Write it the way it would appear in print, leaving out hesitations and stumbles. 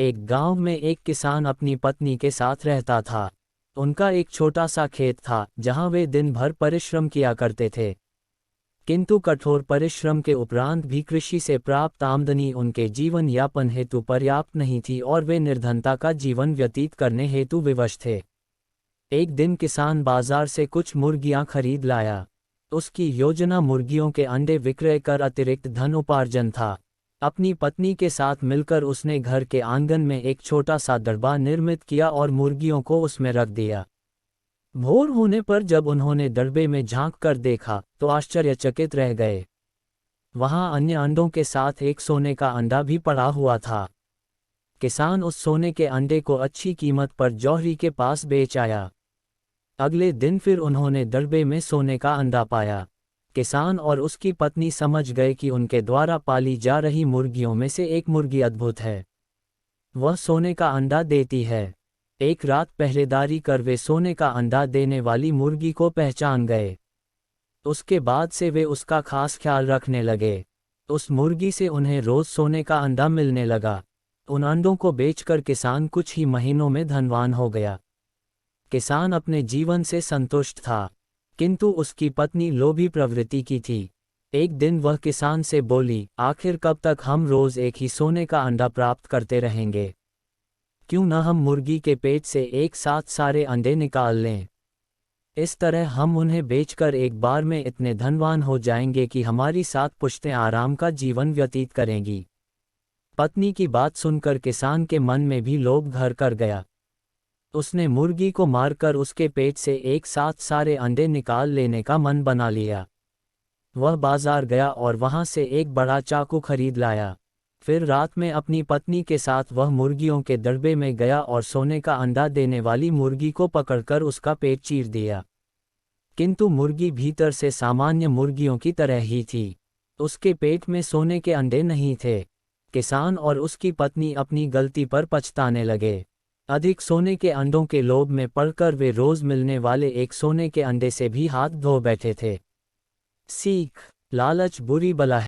एक गांव में एक किसान अपनी पत्नी के साथ रहता था। उनका एक छोटा सा खेत था जहां वे दिन भर परिश्रम किया करते थे। किंतु कठोर परिश्रम के उपरांत भी कृषि से प्राप्त आमदनी उनके जीवन यापन हेतु पर्याप्त नहीं थी और वे निर्धनता का जीवन व्यतीत करने हेतु विवश थे। एक दिन किसान बाजार से कुछ मुर्गियां खरीद लाया। उसकी योजना मुर्गियों के अंडे विक्रय कर अतिरिक्त धन उपार्जन था। अपनी पत्नी के साथ मिलकर उसने घर के आंगन में एक छोटा सा दरबा निर्मित किया और मुर्गियों को उसमें रख दिया। भोर होने पर जब उन्होंने दरबे में झांक कर देखा तो आश्चर्यचकित रह गए। वहां अन्य अंडों के साथ एक सोने का अंडा भी पड़ा हुआ था। किसान उस सोने के अंडे को अच्छी कीमत पर जौहरी के पास बेच आया। अगले दिन फिर उन्होंने दरबे में सोने का अंडा पाया। किसान और उसकी पत्नी समझ गए कि उनके द्वारा पाली जा रही मुर्गियों में से एक मुर्गी अद्भुत है। वह सोने का अंडा देती है। एक रात पहरेदारी कर वे सोने का अंडा देने वाली मुर्गी को पहचान गए। उसके बाद से वे उसका खास ख्याल रखने लगे। उस मुर्गी से उन्हें रोज सोने का अंडा मिलने लगा। उन अंडों को बेचकर किसान कुछ ही महीनों में धनवान हो गया। किसान अपने जीवन से संतुष्ट था, किंतु उसकी पत्नी लोभी प्रवृत्ति की थी। एक दिन वह किसान से बोली, आखिर कब तक हम रोज एक ही सोने का अंडा प्राप्त करते रहेंगे? क्यों न हम मुर्गी के पेट से एक साथ सारे अंडे निकाल लें? इस तरह हम उन्हें बेचकर एक बार में इतने धनवान हो जाएंगे कि हमारी 7 पुश्तें आराम का जीवन व्यतीत करेंगी। पत्नी की बात सुनकर किसान के मन में भी लोभ घर कर गया। उसने मुर्गी को मारकर उसके पेट से एक साथ सारे अंडे निकाल लेने का मन बना लिया। वह बाजार गया और वहां से एक बड़ा चाकू खरीद लाया। फिर रात में अपनी पत्नी के साथ वह मुर्गियों के दरबे में गया और सोने का अंडा देने वाली मुर्गी को पकड़कर उसका पेट चीर दिया। किंतु मुर्गी भीतर से सामान्य मुर्गियों की तरह ही थी। उसके पेट में सोने के अंडे नहीं थे। किसान और उसकी पत्नी अपनी गलती पर पछताने लगे। अधिक सोने के अंडों के लोभ में पड़कर वे रोज मिलने वाले एक सोने के अंडे से भी हाथ धो बैठे थे। सीख: लालच बुरी बला है।